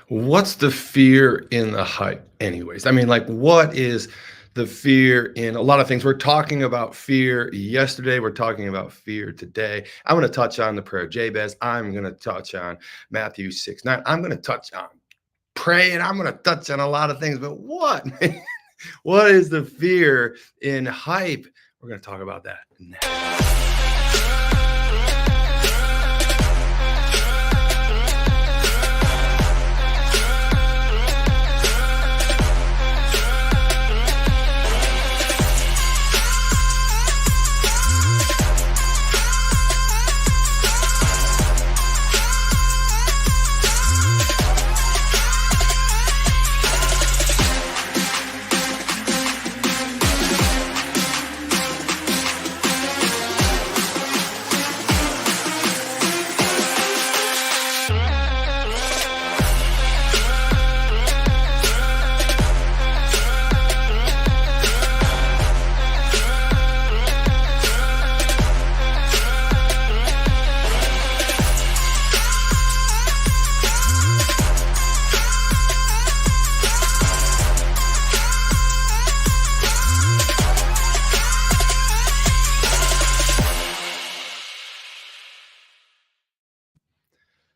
What's the fear in the hype, anyways? I mean, like, what is the fear in a lot of things? We're talking about fear yesterday. We're talking about fear today. I'm going to touch on the prayer of Jabez. I'm going to touch on Matthew 6:9. I'm going to touch on praying. I'm going to touch on a lot of things. But what? What is the fear in hype? We're going to talk about that next.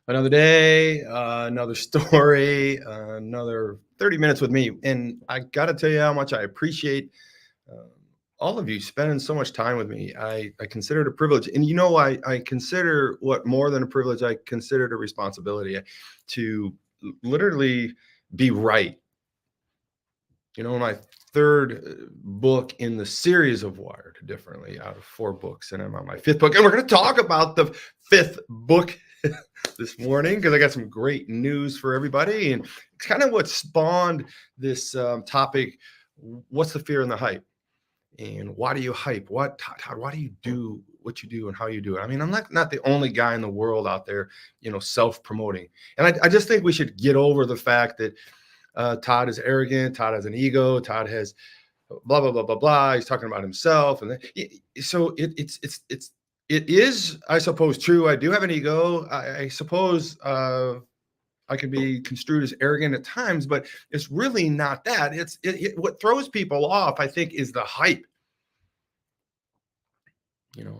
Another day, another story, another 30 minutes with me. And I got to tell you how much I appreciate uh, all of you spending so much time with me. I consider it a privilege. And I consider what more than a privilege, I consider it a responsibility to literally be right. My third book in the series of Wired Differently out of 4 books, and I'm on my 5th book. And we're going to talk about the 5th book this morning because I got some great news for everybody. And it's kind of what spawned this topic. What's the fear and the hype? And why do you hype? Why do you do what you do and how you do it? I mean, I'm not the only guy in the world out there, self-promoting. And I just think we should get over the fact that Todd is arrogant. Todd has an ego. Todd has blah, blah, blah, blah, blah. He's talking about himself. And so it is, I suppose, true. I do have an ego. I suppose I can be construed as arrogant at times, but it's really not that. What throws people off, I think, is the hype.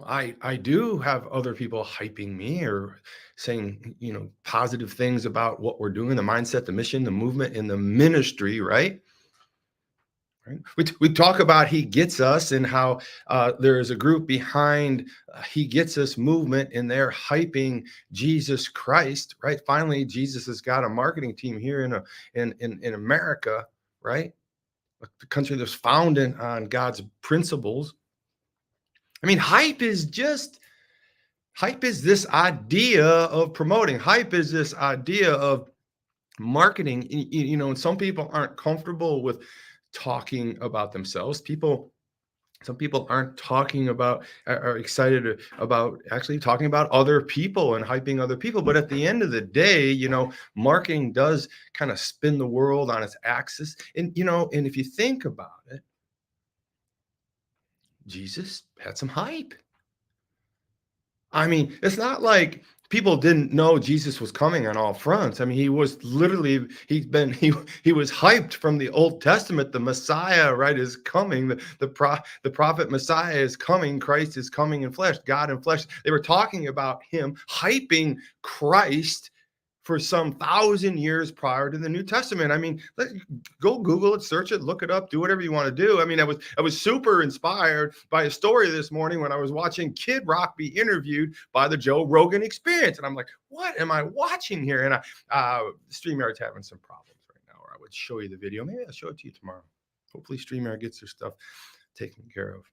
I do have other people hyping me or saying, positive things about what we're doing, the mindset, the mission, the movement, and the ministry, right? We talk about He Gets Us and how there is a group behind He Gets Us movement, and they're hyping Jesus Christ, right? Finally, Jesus has got a marketing team here in America, right? The country that's founded on God's principles. I mean, hype is this idea of promoting. Hype is this idea of marketing. And some people aren't comfortable with talking about themselves. Some people aren't talking about, are excited about actually talking about other people and hyping other people. But at the end of the day, marketing does kind of spin the world on its axis. And, and if you think about it, Jesus had some hype. I mean, it's not like people didn't know Jesus was coming on all fronts. I mean, he was literally, he was hyped from the Old Testament. The Messiah, right, is coming. The prophet Messiah is coming. Christ is coming in flesh, God in flesh. They were talking about him, hyping Christ for some 1,000 years prior to the New Testament. I mean, go Google it, search it, look it up, do whatever you want to do. I mean, I was super inspired by a story this morning when I was watching Kid Rock be interviewed by the Joe Rogan Experience. And I'm like, what am I watching here? And StreamYard's having some problems right now, or I would show you the video. Maybe I'll show it to you tomorrow. Hopefully StreamYard gets their stuff taken care of.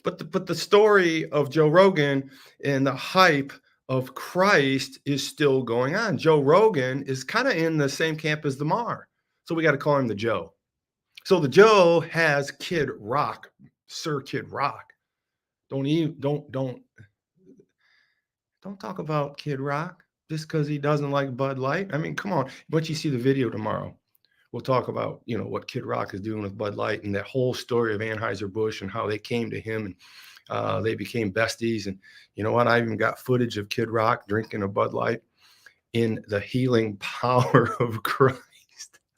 But the story of Joe Rogan and the hype of Christ is still going on. Joe Rogan is kind of in the same camp as the Mar. So we got to call him the Joe. So the Joe has Kid Rock, Sir Kid Rock. Don't talk about Kid Rock just because he doesn't like Bud Light. I mean, come on. Once you see the video tomorrow, we'll talk about, what Kid Rock is doing with Bud Light and that whole story of Anheuser-Busch and how they came to him and they became besties. And you know what? I even got footage of Kid Rock drinking a Bud Light. in the healing power of Christ.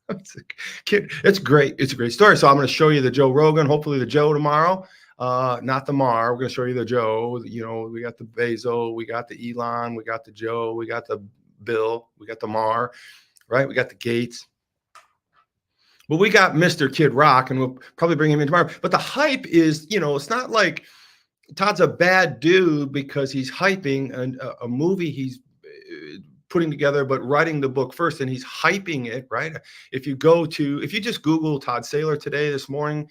It's a kid. It's great. It's a great story. So I'm going to show you the Joe Rogan, hopefully the Joe tomorrow. Not the Mar. We're going to show you the Joe. You know, we got the Bezos, we got the Elon, we got the Joe, we got the Bill, we got the Mar, right? We got the Gates. Well, we got Mr. Kid Rock, and we'll probably bring him in tomorrow. But the hype is, it's not like Todd's a bad dude because he's hyping a movie he's putting together, but writing the book first, and he's hyping it, right? If you just Google Todd Saylor today, this morning,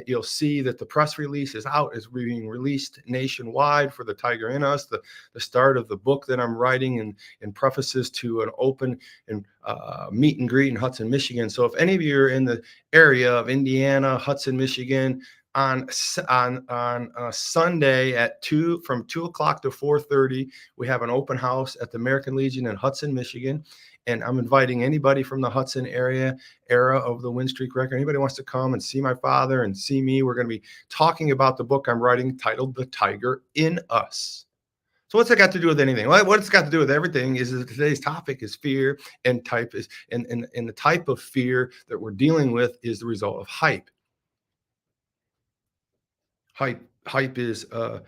you'll see that the press release is out, is being released nationwide for The Tiger in Us, the start of the book that I'm writing, and prefaces to an open and meet and greet in Hudson, Michigan. So if any of you are in the area of Indiana, Hudson, Michigan, on Sunday at from 2 o'clock to 4:30, we have an open house at the American Legion in Hudson, Michigan, and I'm inviting anybody from the Hudson era of the Win Streak Record. Anybody wants to come and see my father and see me? We're going to be talking about the book I'm writing titled "The Tiger in Us." So what's that got to do with anything? Well, what it's got to do with everything is that today's topic is fear, and the type of fear that we're dealing with is the result of hype. Hype is an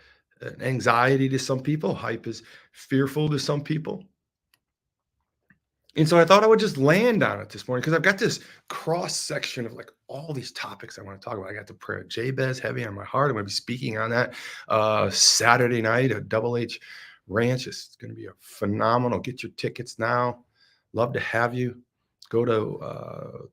anxiety to some people. Hype is fearful to some people. And so I thought I would just land on it this morning because I've got this cross section of like all these topics I want to talk about. I got the prayer of Jabez heavy on my heart. I'm going to be speaking on that Saturday night at Double H Ranch. It's going to be a phenomenal. Get your tickets now. Love to have you. Go to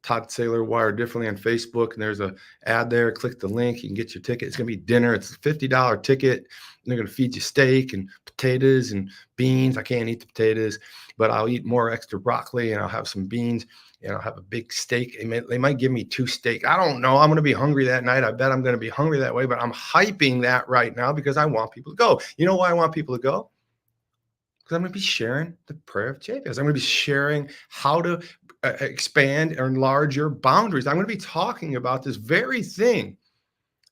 Todd Saylor Wire Differently on Facebook, and there's a ad there. Click the link. You can get your ticket. It's going to be dinner. It's a $50 ticket. They're going to feed you steak and potatoes and beans. I can't eat the potatoes, but I'll eat more extra broccoli, and I'll have some beans, and I'll have a big steak. They might give me 2 steak. I don't know. I'm going to be hungry that night. I bet I'm going to be hungry that way, but I'm hyping that right now because I want people to go. You know why I want people to go? Because I'm going to be sharing the prayer of Jabez. I'm going to be sharing how to expand or enlarge your boundaries. I'm going to be talking about this very thing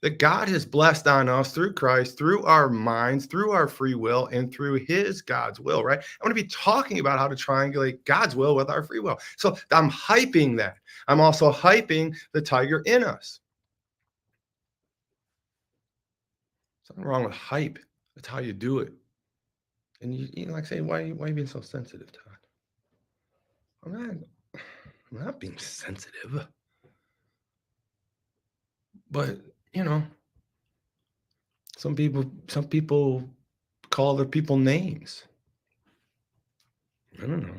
that God has blessed on us through Christ, through our minds, through our free will, and through God's will, right? I'm going to be talking about how to triangulate God's will with our free will. So I'm hyping that. I'm also hyping the tiger in us. Something wrong with hype. That's how you do it. And you like say, why are you being so sensitive, Todd? I'm not being sensitive. But, some people call other people names. I don't know.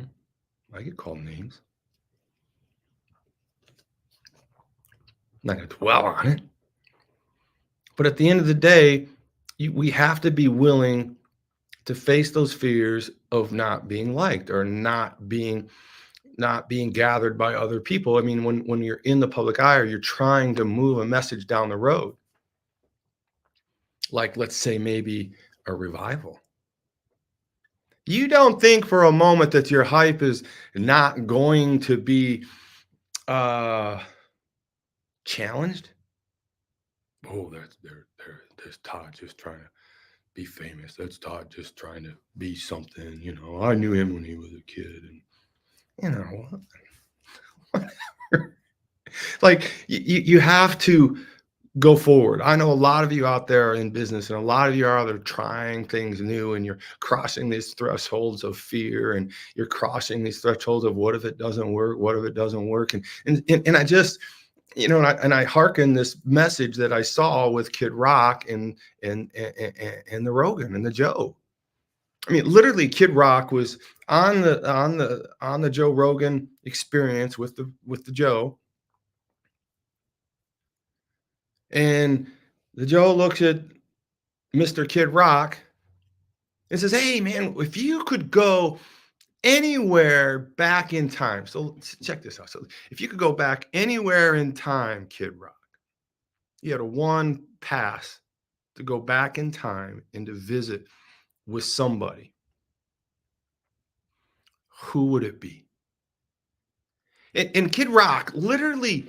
I get called names. I'm not going to dwell on it. But at the end of the day, we have to be willing to face those fears of not being liked or not being gathered by other people. I mean, when you're in the public eye or you're trying to move a message down the road, like let's say maybe a revival. You don't think for a moment that your hype is not going to be challenged? Oh, there's Todd just trying to be famous. That's Todd just trying to be something. I knew him when he was a kid, and whatever. Like you have to go forward. I know a lot of you out there are in business, and a lot of you are out there trying things new, and you're crossing these thresholds of fear, and you're crossing these thresholds of what if it doesn't work? What if it doesn't work? And I just, I hearken this message that I saw with Kid Rock and the Rogan and the Joe. I mean, literally, Kid Rock was on the Joe Rogan Experience with the Joe. And the Joe looks at Mr. Kid Rock and says, "Hey, man, if you could go anywhere back in time." So check this out. So if you could go back anywhere in time, Kid Rock, you had a one pass to go back in time and to visit with somebody. Who would it be? And Kid Rock literally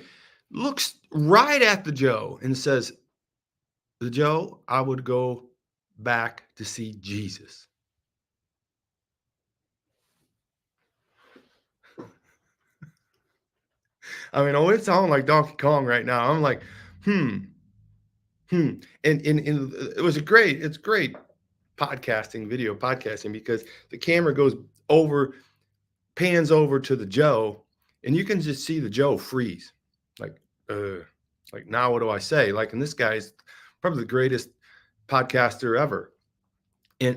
looks right at the Joe and says, "The Joe, I would go back to see Jesus." I mean, oh, it sounds like Donkey Kong right now. I'm like, hmm, hmm. And it was it's great podcasting, video podcasting, because the camera goes over, pans over to the Joe, and you can just see the Joe freeze. Like, uh, like now what do I say? Like, and this guy's probably the greatest podcaster ever. And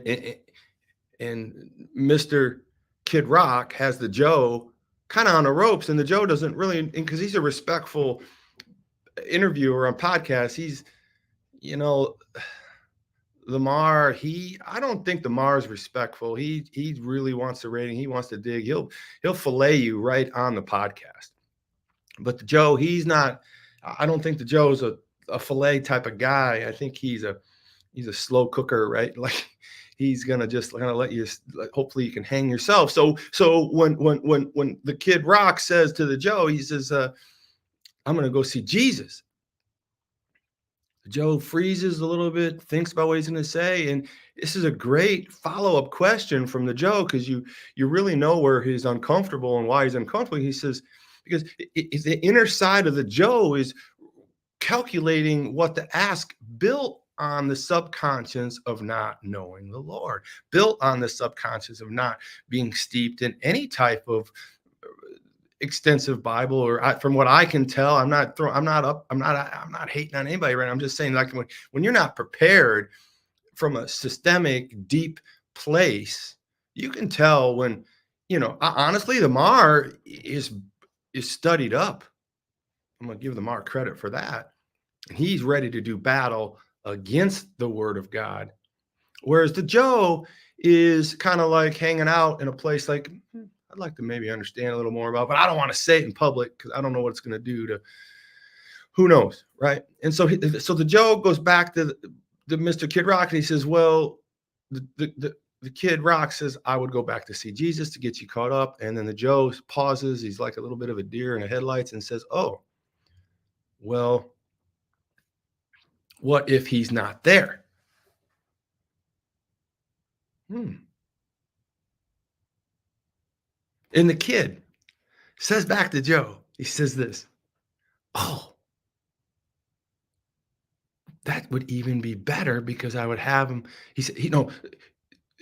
Mr. Kid Rock has the Joe kind of on the ropes, and the Joe doesn't really, because he's a respectful interviewer on podcasts. He's, you know, Lamar, I don't think Lamar is respectful. He really wants the rating. He wants to dig. He'll fillet you right on the podcast. But the Joe, he's not. I don't think the Joe's a fillet type of guy. I think he's a slow cooker, right? Like he's gonna just kind of let you. Hopefully, you can hang yourself. So when the Kid Rock says to the Joe, he says, "I'm gonna go see Jesus." Joe freezes a little bit, thinks about what he's going to say, and this is a great follow-up question from the Joe, because you really know where he's uncomfortable and why he's uncomfortable. He says, because the inner side of the Joe is calculating what to ask, built on the subconscious of not knowing the Lord, built on the subconscious of not being steeped in any type of extensive Bible, or from what I can tell, I'm not hating on anybody, right? I'm just saying, like, when you're not prepared from a systemic, deep place, you can tell when, honestly, the Mar is studied up. I'm gonna give the Mar credit for that. And he's ready to do battle against the Word of God. Whereas the Joe is kind of like hanging out in a place like, I'd like to maybe understand a little more about, but I don't want to say it in public because I don't know what it's going to do to, who knows, right? And so the Joe goes back to Mr. Kid Rock, and he says, well, the Kid Rock says, I would go back to see Jesus to get you caught up. And then the Joe pauses. He's like a little bit of a deer in the headlights and says, oh, well, what if he's not there? And the kid says back to Joe, he says this, oh, that would even be better because I would have him. He said,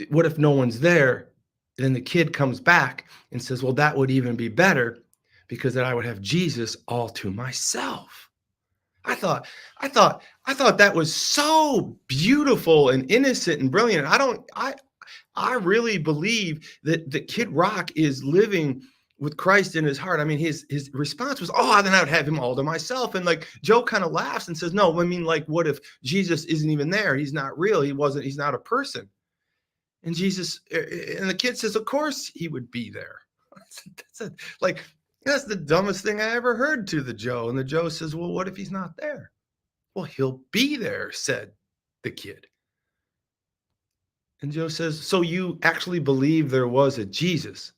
what if no one's there? And then the kid comes back and says, well, that would even be better because then I would have Jesus all to myself. I thought that was so beautiful and innocent and brilliant. I really believe that the Kid Rock is living with Christ in his heart. I mean, his response was, oh, then I would have him all to myself. And like Joe kind of laughs and says, no, I mean, like, what if Jesus isn't even there? He's not real. He's not a person. And the kid says, of course he would be there. That's the dumbest thing I ever heard to the Joe. And the Joe says, well, what if he's not there? Well, he'll be there, said the kid. And Joe says, so you actually believe there was a Jesus?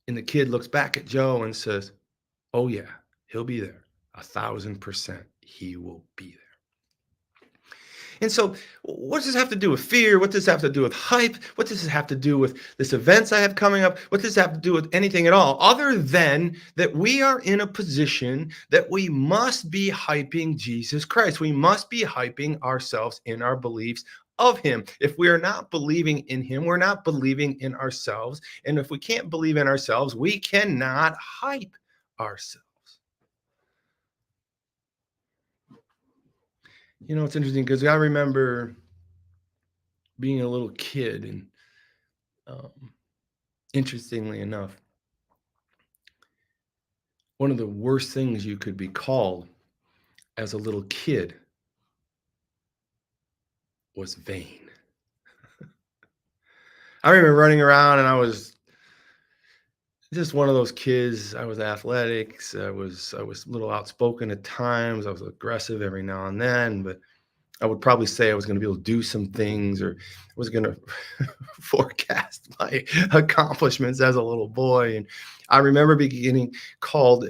And the kid looks back at Joe and says, oh, yeah, he'll be there. 1,000%. He will be there. And so what does this have to do with fear? What does this have to do with hype? What does this have to do with this events I have coming up? What does this have to do with anything at all, other than that we are in a position that we must be hyping Jesus Christ. We must be hyping ourselves in our beliefs of him. If we are not believing in him, we're not believing in ourselves. And if we can't believe in ourselves, we cannot hype ourselves. It's interesting because I remember being a little kid, and interestingly enough, one of the worst things you could be called as a little kid was vain. I remember running around, and I was just one of those kids. I was athletics. I was a little outspoken at times. I was aggressive every now and then, but I would probably say I was going to be able to do some things, or was going to forecast my accomplishments as a little boy. And I remember beginning called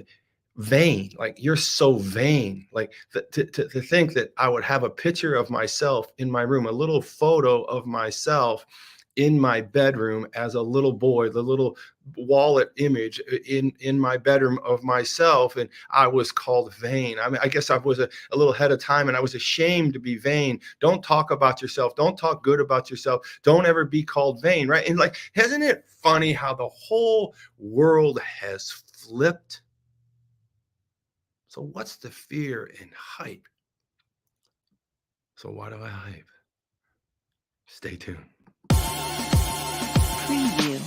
vain, like, you're so vain. Like to think that I would have a picture of myself in my room, a little photo of myself, in my bedroom as a little boy, the little wallet image in my bedroom of myself, and I was called vain. I mean, I guess I was a little ahead of time, and I was ashamed to be vain. Don't talk about yourself. Don't talk good about yourself. Don't ever be called vain, right? And like, isn't it funny how the whole world has flipped? So what's the fear in hype? So why do I hype? Stay tuned. Preview.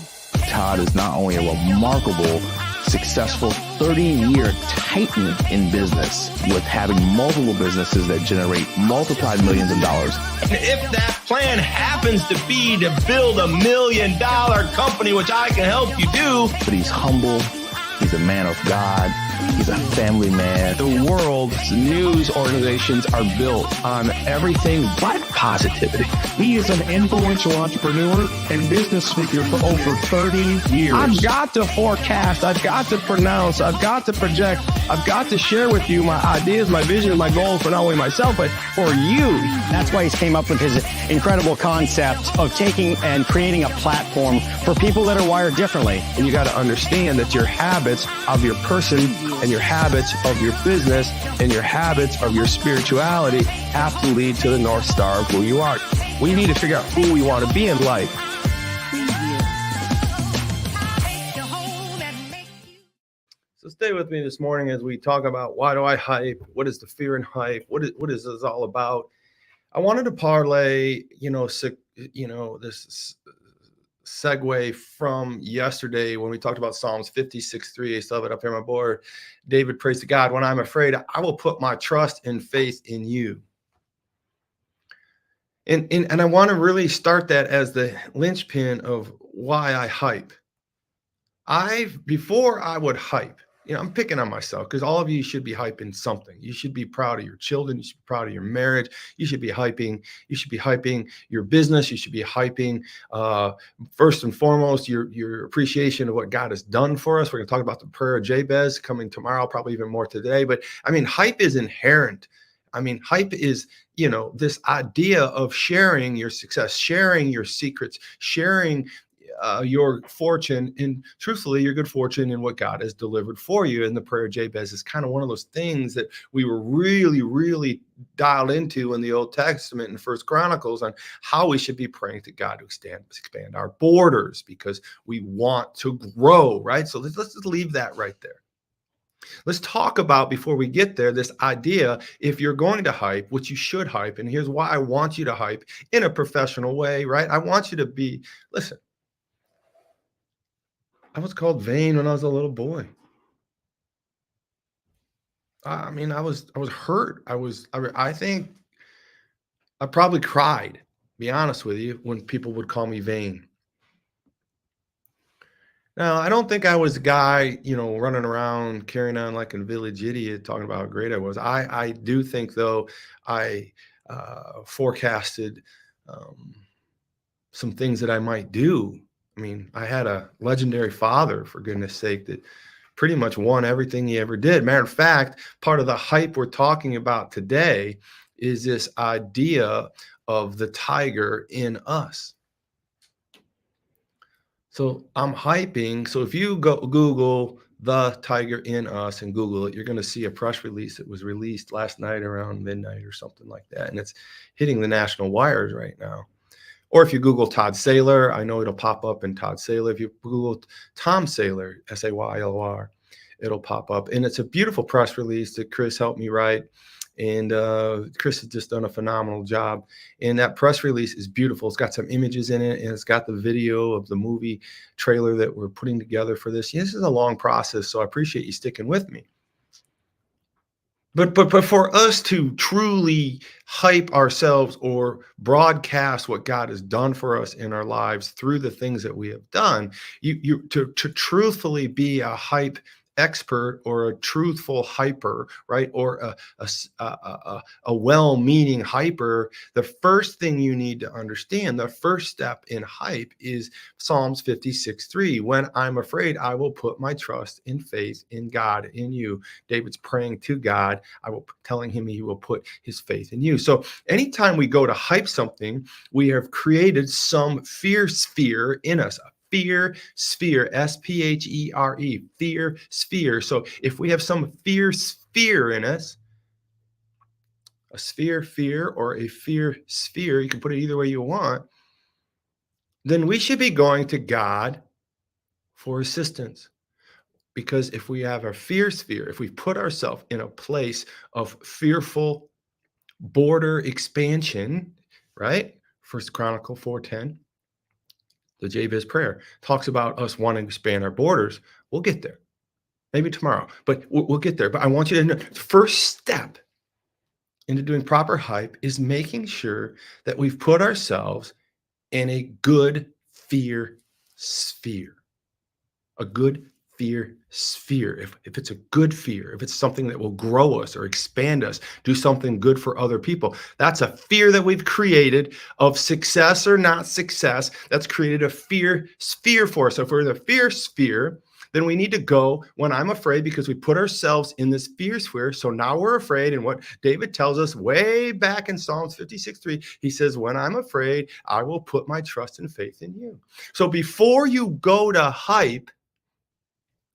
Todd is not only a remarkable, successful 30-year titan in business with having multiple businesses that generate multiplied millions of dollars. And if that plan happens to be to build $1 million company, which I can help you do. But he's humble. He's a man of God. He's a family man. The world's news organizations are built on everything but positivity. He is an influential entrepreneur and business speaker for over 30 years. I've got to forecast. I've got to pronounce. I've got to project. I've got to share with you my ideas, my vision, and my goals for not only myself, but for you. That's why he came up with his incredible concept of taking and creating a platform for people that are wired differently. And you got to understand that your habits of your person and your habits of your business and your habits of your spirituality have to lead to the North Star of who you are. We need to figure out who we want to be in life. So stay with me this morning as we talk about why do I hype? What is the fear in hype? What is this all about? I wanted to parlay, this segue from yesterday when we talked about Psalms 56:3. I still have it up here on my board. David prays to God, when I'm afraid, I will put my trust and faith in you. And I want to really start that as the linchpin of why I hype. Before I would hype, I'm picking on myself because all of you should be hyping something. You should be proud of your children. You should be proud of your marriage. You should be hyping. You should be hyping your business. You should be hyping, first and foremost, your appreciation of what God has done for us. We're going to talk about the prayer of Jabez coming tomorrow, probably even more today. But I mean, hype is inherent. I mean, hype is, this idea of sharing your success, sharing your secrets, sharing your fortune, and truthfully, your good fortune and what God has delivered for you. And the prayer of Jabez is kind of one of those things that we were really, really dialed into in the Old Testament and First Chronicles on how we should be praying to God to expand our borders because we want to grow, right? So let's just leave that right there. Let's talk about, before we get there, this idea, if you're going to hype, which you should hype, and here's why I want you to hype in a professional way, right? I want you to be, listen, I was called vain when I was a little boy. I mean, I was hurt. I think I probably cried, be honest with you, when people would call me vain. Now, I don't think I was a guy, running around carrying on like a village idiot talking about how great I was. I do think, though, I forecasted some things that I might do. I mean, I had a legendary father, for goodness sake, that pretty much won everything he ever did. Matter of fact, part of the hype we're talking about today is this idea of the tiger in us. So I'm hyping. So if you go Google the tiger in us and Google it, you're going to see a press release that was released last night around midnight or something like that. And it's hitting the national wires right now. Or if you Google Todd Saylor, I know it'll pop up in Todd Saylor. If you Google Tom Saylor, Saylor, it'll pop up. And it's a beautiful press release that Chris helped me write. And Chris has just done a phenomenal job. And that press release is beautiful. It's got some images in it, and it's got the video of the movie trailer that we're putting together for this. This is a long process, so I appreciate you sticking with me. But for us to truly hype ourselves or broadcast what God has done for us in our lives through the things that we have done, to truthfully be a hype expert or a truthful hyper, right? Or a well-meaning hyper, the first thing you need to understand, the first step in hype is Psalms 56:3. When I'm afraid, I will put my trust in faith in God, in you. David's praying to God. Telling him he will put his faith in you. So anytime we go to hype something, we have created some fear sphere in us. Fear sphere, sphere, fear sphere. So if we have some fear sphere in us, a sphere fear or a fear sphere, you can put it either way you want, then we should be going to God for assistance. Because if we have a fear sphere, if we put ourselves in a place of fearful border expansion, right? First Chronicle 4:10, the Jabez prayer talks about us wanting to expand our borders. We'll get there. Maybe tomorrow, but we'll get there. But I want you to know the first step into doing proper hype is making sure that we've put ourselves in a good fear sphere. A good fear sphere. If it's a good fear, if it's something that will grow us or expand us, do something good for other people, that's a fear that we've created of success or not success. That's created a fear sphere for us. So if we're in the fear sphere, then we need to go when I'm afraid, because we put ourselves in this fear sphere. So now we're afraid. And what David tells us way back in Psalms 56:3, he says, when I'm afraid, I will put my trust and faith in you. So before you go to hype,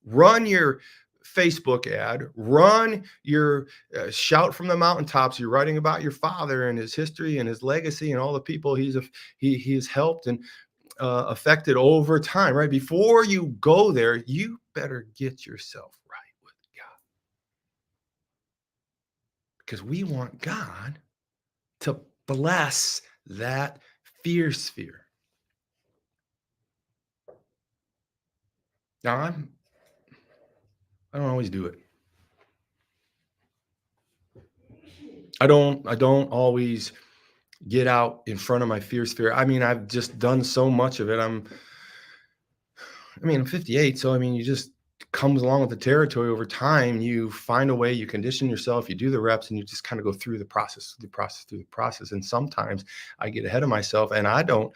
run your Facebook ad, run your shout from the mountaintops. You're writing about your father and his history and his legacy and all the people he has helped and affected over time, right? Before you go there, you better get yourself right with God, because we want God to bless that fear sphere. Now, I don't always do it. I don't always get out in front of my fear sphere. I mean, I've just done so much of it. I'm 58. So, you just comes along with the territory over time. You find a way, you condition yourself, you do the reps, and you just kind of go through the process. And sometimes I get ahead of myself, and I don't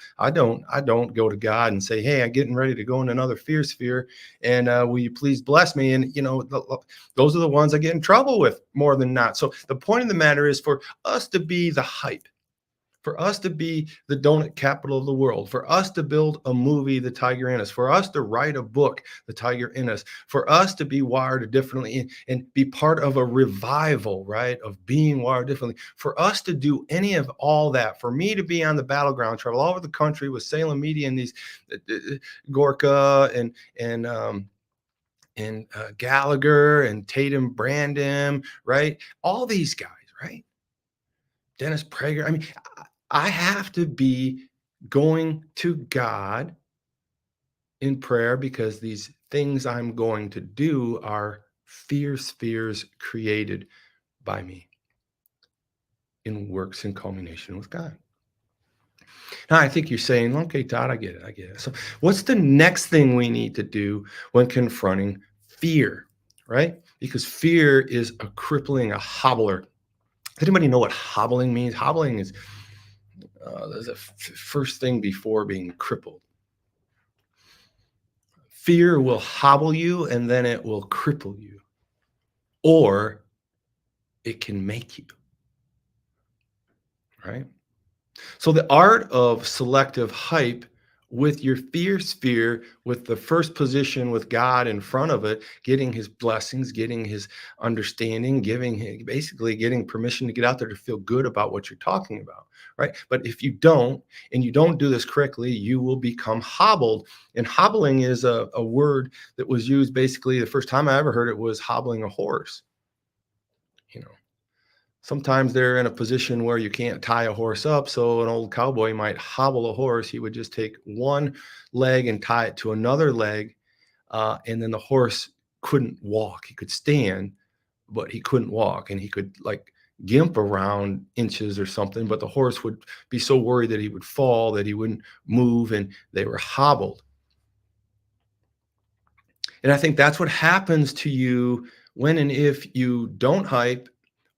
go to God and say, hey, I'm getting ready to go in another fear sphere. And will you please bless me? And, those are the ones I get in trouble with more than not. So the point of the matter is for us to be the hype, for us to be the donut capital of the world, for us to build a movie, The Tiger in Us, for us to write a book, The Tiger in Us, for us to be wired differently and be part of a revival, right, of being wired differently, for us to do any of all that, for me to be on the battleground, travel all over the country with Salem Media and these Gorka and Gallagher and Tatum Brandon, right, all these guys, right, Dennis Prager. I have to be going to God in prayer, because these things I'm going to do are fear spheres created by me in works in culmination with God. Now, I think you're saying, okay, Todd, I get it. So what's the next thing we need to do when confronting fear, right? Because fear is a crippling, a hobbler. Does anybody know what hobbling means? Hobbling is the first thing before being crippled. Fear will hobble you, and then it will cripple you, or it can make you, right? So the art of selective hype with your fear sphere, with the first position with God in front of it, getting his blessings, getting his understanding, basically getting permission to get out there to feel good about what you're talking about, right? But if you don't, and you don't do this correctly, you will become hobbled. And hobbling is a word that was used, basically the first time I ever heard it was hobbling a horse. Sometimes they're in a position where you can't tie a horse up. So an old cowboy might hobble a horse. He would just take one leg and tie it to another leg. And then the horse couldn't walk. He could stand, but he couldn't walk. And he could gimp around inches or something, but the horse would be so worried that he would fall that he wouldn't move, and they were hobbled. And I think that's what happens to you when and if you don't hype,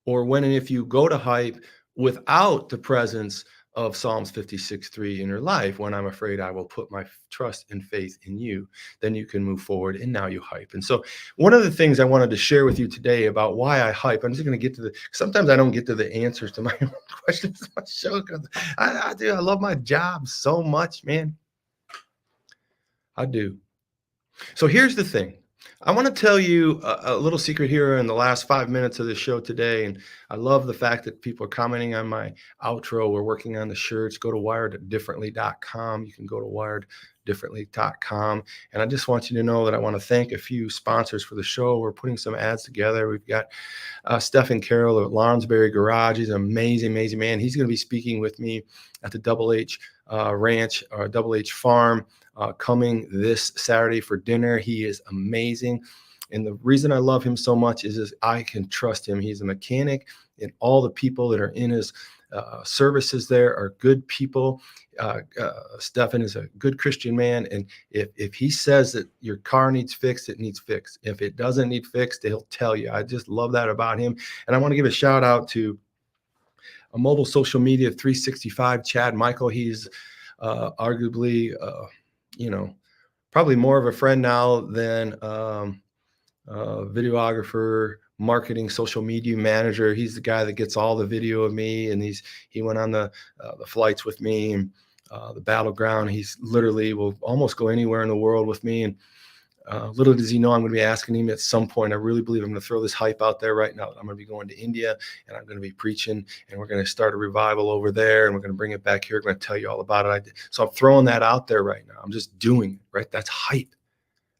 or when and if you go to hype without the presence of Psalms 56:3 in your life. When I'm afraid, I will put my trust and faith in you, then you can move forward, and now you hype. And so one of the things I wanted to share with you today about why I hype, I'm just going to get to sometimes I don't get to the answers to my own questions on my show, because I do. I love my job so much, man. I do. So here's the thing. I want to tell you a little secret here in the last 5 minutes of the show today. And I love the fact that people are commenting on my outro. We're working on the shirts. Go to wireddifferently.com. You can go to wireddifferently.com. And I just want you to know that I want to thank a few sponsors for the show. We're putting some ads together. We've got Stephen Carroll at Lonsberry Garage. He's an amazing, amazing man. He's going to be speaking with me at the Double H Ranch, or Double H Farm, coming this Saturday for dinner. He is amazing. And the reason I love him so much is I can trust him. He's a mechanic, and all the people that are in his services there are good people. Stefan is a good Christian man. And if he says that your car needs fixed, it needs fixed. If it doesn't need fixed, he'll tell you. I just love that about him. And I want to give a shout out to a Mobile Social Media 365, Chad Michael. He's arguably, probably more of a friend now than videographer, marketing, social media manager. He's the guy that gets all the video of me, and he went on the flights with me, and the battleground. He's literally will almost go anywhere in the world with me. And little does he know, I'm going to be asking him at some point. I really believe I'm going to throw this hype out there right now. I'm going to be going to India, and I'm going to be preaching, and we're going to start a revival over there, and we're going to bring it back here. I'm going to tell you all about it. So I'm throwing that out there right now. I'm just doing it, right? That's hype.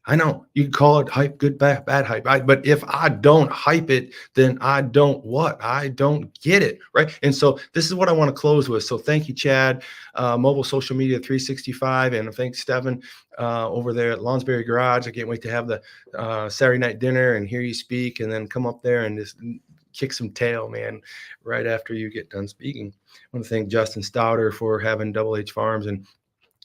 I know you can call it hype, good, bad hype. But if I don't hype it, then I don't get it, right? And so this is what I want to close with. So thank you, Chad, Mobile Social Media 365, and thanks, Stephen, over there at Lonsberry Garage. I can't wait to have the Saturday night dinner and hear you speak, and then come up there and just kick some tail, man, right after you get done speaking. I want to thank Justin Stouter for having Double H Farms and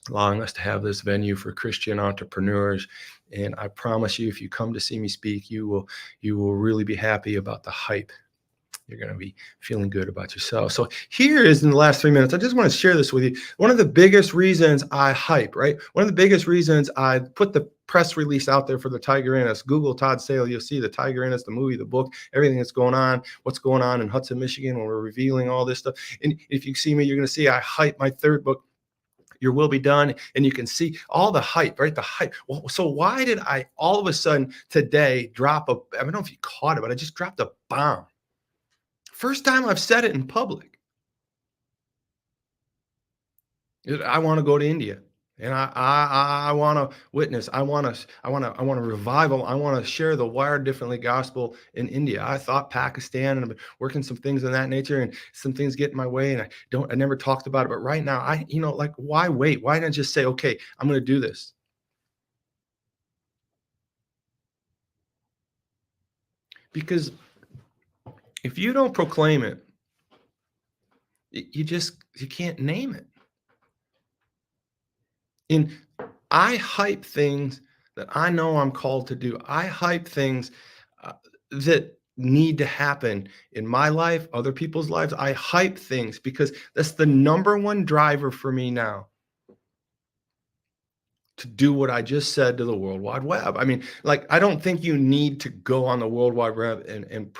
allowing us to have this venue for Christian entrepreneurs. And I promise you, if you come to see me speak, you will really be happy about the hype. You're going to be feeling good about yourself. So here is, in the last 3 minutes, I just want to share this with you. One of the biggest reasons I hype, right? One of the biggest reasons I put the press release out there for the Tiger Ennis. Google Todd Sale, you'll see the Tiger Ennis, the movie, the book, everything that's going on, what's going on in Hudson, Michigan, when we're revealing all this stuff. And if you see me, you're going to see I hype my third book, Your Will Be Done, and you can see all the hype, right? The hype. Well, so why did I all of a sudden today drop I don't know if you caught it, but I just dropped a bomb. First time I've said it in public. I want to go to India, and I want to witness. I want a revival. I want to share the Wired Differently gospel in India. I thought Pakistan, and I've been working some things of that nature, and some things get in my way, and I never talked about it. But right now, why wait? Why not just say, okay, I'm going to do this? Because if you don't proclaim it, you can't name it. And I hype things that I know I'm called to do. I hype things that need to happen in my life, other people's lives. I hype things because that's the number one driver for me now to do what I just said to the World Wide Web. I mean, I don't think you need to go on the World Wide Web and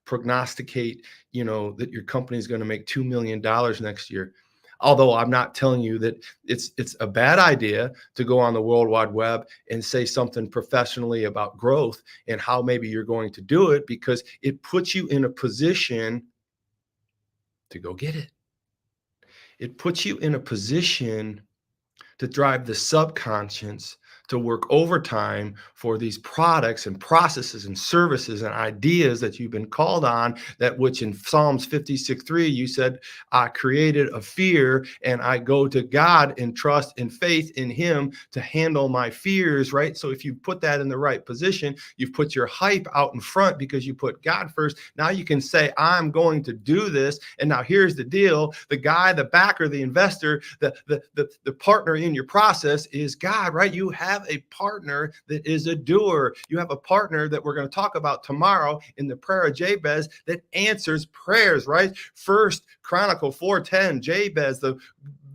prognosticate, that your company is going to make $2 million next year. Although I'm not telling you that it's a bad idea to go on the World Wide Web and say something professionally about growth and how maybe you're going to do it, because it puts you in a position to go get it. It puts you in a position to drive the subconscious to work overtime for these products and processes and services and ideas that you've been called on, that which in Psalms 56:3, you said, I created a fear, and I go to God in trust and faith in him to handle my fears, right? So if you put that in the right position, you've put your hype out in front because you put God first. Now you can say, I'm going to do this. And now here's the deal. The guy, the backer, the investor, the partner in your process is God, right? You have have a partner that is a doer. You have a partner that we're going to talk about tomorrow in the prayer of Jabez that answers prayers, right? First Chronicle 4:10, Jabez, the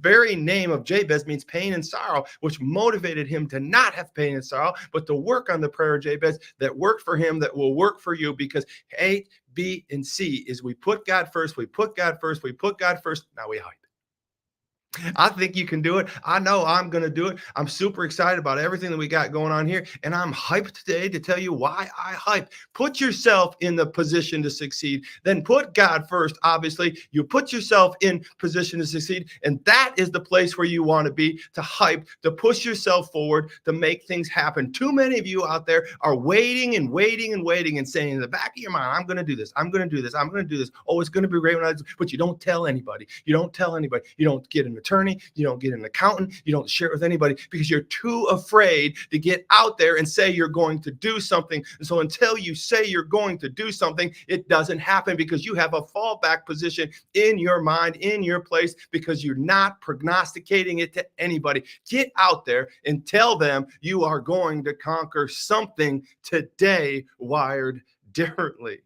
very name of Jabez means pain and sorrow, which motivated him to not have pain and sorrow, but to work on the prayer of Jabez that worked for him, that will work for you, because A, B, and C is we put God first, we put God first, we put God first. Now we hype. I think you can do it. I know I'm going to do it. I'm super excited about everything that we got going on here. And I'm hyped today to tell you why I hype. Put yourself in the position to succeed. Then put God first. Obviously, you put yourself in position to succeed. And that is the place where you want to be, to hype, to push yourself forward, to make things happen. Too many of you out there are waiting and waiting and waiting and saying in the back of your mind, I'm going to do this. I'm going to do this. I'm going to do this. Oh, it's going to be great when I do. But you don't tell anybody. You don't tell anybody. You don't get an attorney, you don't get an accountant, you don't share it with anybody because you're too afraid to get out there and say you're going to do something. And so until you say you're going to do something, it doesn't happen because you have a fallback position in your mind, in your place, because you're not prognosticating it to anybody. Get out there and tell them you are going to conquer something today, wired differently.